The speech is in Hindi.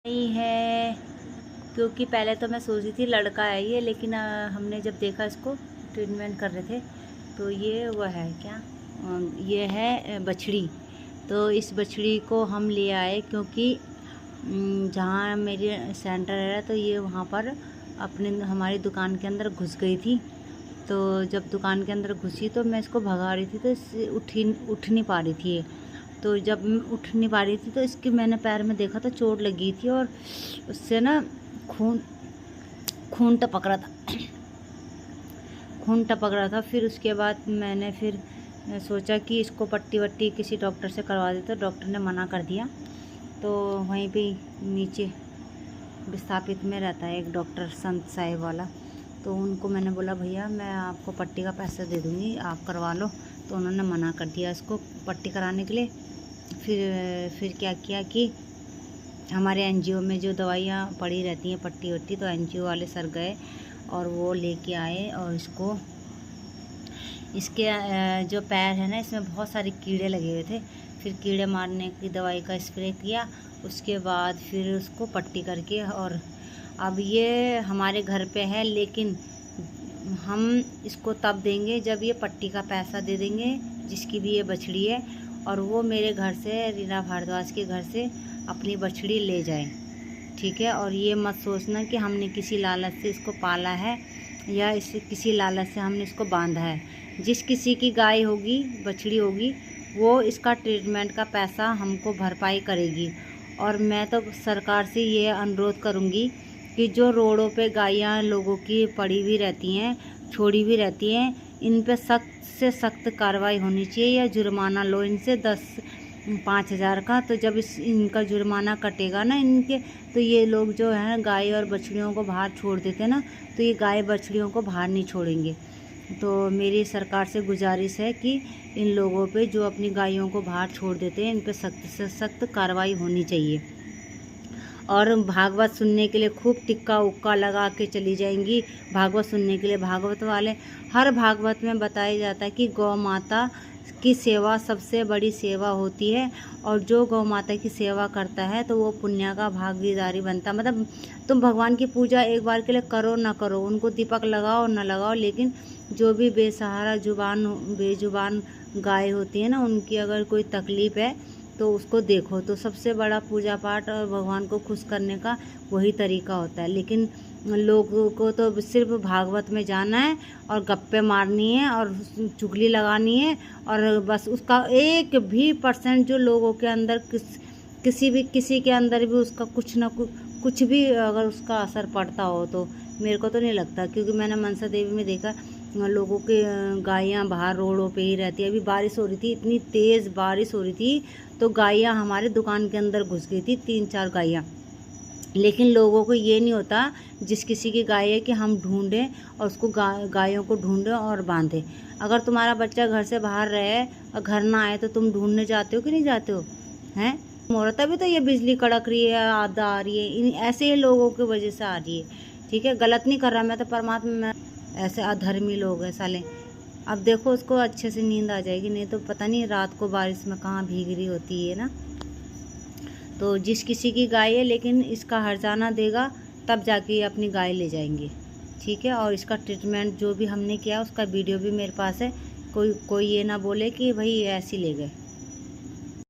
नहीं है, क्योंकि पहले तो मैं सोची थी लड़का है ये, लेकिन हमने जब देखा इसको ट्रीटमेंट कर रहे थे तो ये वो है क्या, ये है बछड़ी। तो इस बछड़ी को हम ले आए क्योंकि जहाँ मेरे सेंटर है तो ये वहाँ पर अपने हमारी दुकान के अंदर घुस गई थी। तो जब दुकान के अंदर घुसी तो मैं इसको भगा रही थी तो इससे उठ नहीं पा रही थी ये। तो जब उठ नहीं पा रही थी तो इसके मैंने पैर में देखा तो चोट लगी थी और उससे ना खून खून टपक रहा था खून टपक रहा था। फिर उसके बाद मैंने फिर सोचा कि इसको पट्टी वट्टी किसी डॉक्टर से करवा दे, तो डॉक्टर ने मना कर दिया। तो वहीं पे नीचे विस्थापित में रहता है एक डॉक्टर, संत साहिब वाला। तो उनको मैंने बोला भैया मैं आपको पट्टी का पैसा दे दूँगी, आप करवा लो। तो उन्होंने मना कर दिया इसको पट्टी कराने के लिए। फिर क्या किया कि हमारे एनजीओ में जो दवाइयाँ पड़ी रहती हैं पट्टी वट्टी, तो एनजीओ वाले सर गए और वो लेके आए और इसके जो पैर है ना इसमें बहुत सारे कीड़े लगे हुए थे। फिर कीड़े मारने की दवाई का स्प्रे किया, उसके बाद फिर उसको पट्टी करके, और अब ये हमारे घर पे है, लेकिन हम इसको तब देंगे जब ये पट्टी का पैसा दे देंगे जिसकी भी ये बछड़ी है, और वो मेरे घर से, रीना भारद्वाज के घर से अपनी बछड़ी ले जाए, ठीक है। और ये मत सोचना कि हमने किसी लालच से इसको पाला है या किसी लालच से हमने इसको बांधा है। जिस किसी की गाय होगी, बछड़ी होगी, वो इसका ट्रीटमेंट का पैसा हमको भरपाई करेगी। और मैं तो सरकार से ये अनुरोध करूँगी कि जो रोडों पे गायें लोगों की पड़ी हुई रहती हैं, छोड़ी हुई रहती हैं, इन पे सख्त से सख्त कार्रवाई होनी चाहिए, या जुर्माना लो इनसे 5,000 का। तो जब इनका जुर्माना कटेगा ना इनके, तो ये लोग जो है गाय और बछड़ियों को बाहर छोड़ देते ना, तो ये गाय बछड़ियों को बाहर नहीं छोड़ेंगे। तो मेरी सरकार से गुजारिश है कि इन लोगों पे जो अपनी गायों को बाहर छोड़ देते हैं, इन पे सख्त से सख्त कार्रवाई होनी चाहिए। और भागवत सुनने के लिए खूब टिक्का उक्का लगा के चली जाएंगी भागवत सुनने के लिए। भागवत वाले हर भागवत में बताया जाता है कि गौ माता की सेवा सबसे बड़ी सेवा होती है, और जो गौ माता की सेवा करता है तो वो पुण्य का भागीदारी बनता। मतलब तुम भगवान की पूजा एक बार के लिए करो ना करो, उनको दीपक लगाओ ना लगाओ, लेकिन जो भी बेसहारा बेजुबान गाय होती है ना, उनकी अगर कोई तकलीफ़ है तो उसको देखो। तो सबसे बड़ा पूजा पाठ और भगवान को खुश करने का वही तरीका होता है। लेकिन लोगों को तो सिर्फ भागवत में जाना है और गप्पे मारनी है और चुगली लगानी है, और बस उसका 1% जो लोगों के अंदर किसी के अंदर भी उसका कुछ भी अगर उसका असर पड़ता हो, तो मेरे को तो नहीं लगता। क्योंकि मैंने मनसा देवी में देखा लोगों के गायें बाहर रोडों पे ही रहती है। अभी बारिश हो रही थी, इतनी तेज़ बारिश हो रही थी, तो गायें हमारे दुकान के अंदर घुस गई थी, 3-4 गायें। लेकिन लोगों को ये नहीं होता, जिस किसी की गाय है कि हम ढूंढें और उसको गायों को ढूंढें और बांधें। अगर तुम्हारा बच्चा घर से बाहर रहे और घर ना आए तो तुम ढूंढने जाते हो कि नहीं जाते हो, हैं? हो रहा तभी तो ये बिजली कड़क रही है, आपदा आ रही है, इन ऐसे ही लोगों की वजह से आ रही है, ठीक है। गलत नहीं कर रहा मैं तो, परमात्मा में ऐसे अधर्मी लोग हैं साले। अब देखो उसको अच्छे से नींद आ जाएगी, नहीं तो पता नहीं रात को बारिश में कहाँ भीग रही होती है ना। तो जिस किसी की गाय है, लेकिन इसका हर्जाना देगा तब जाके ये अपनी गाय ले जाएंगे, ठीक है। और इसका ट्रीटमेंट जो भी हमने किया उसका वीडियो भी मेरे पास है, कोई ये ना बोले कि भाई ऐसे ले गए।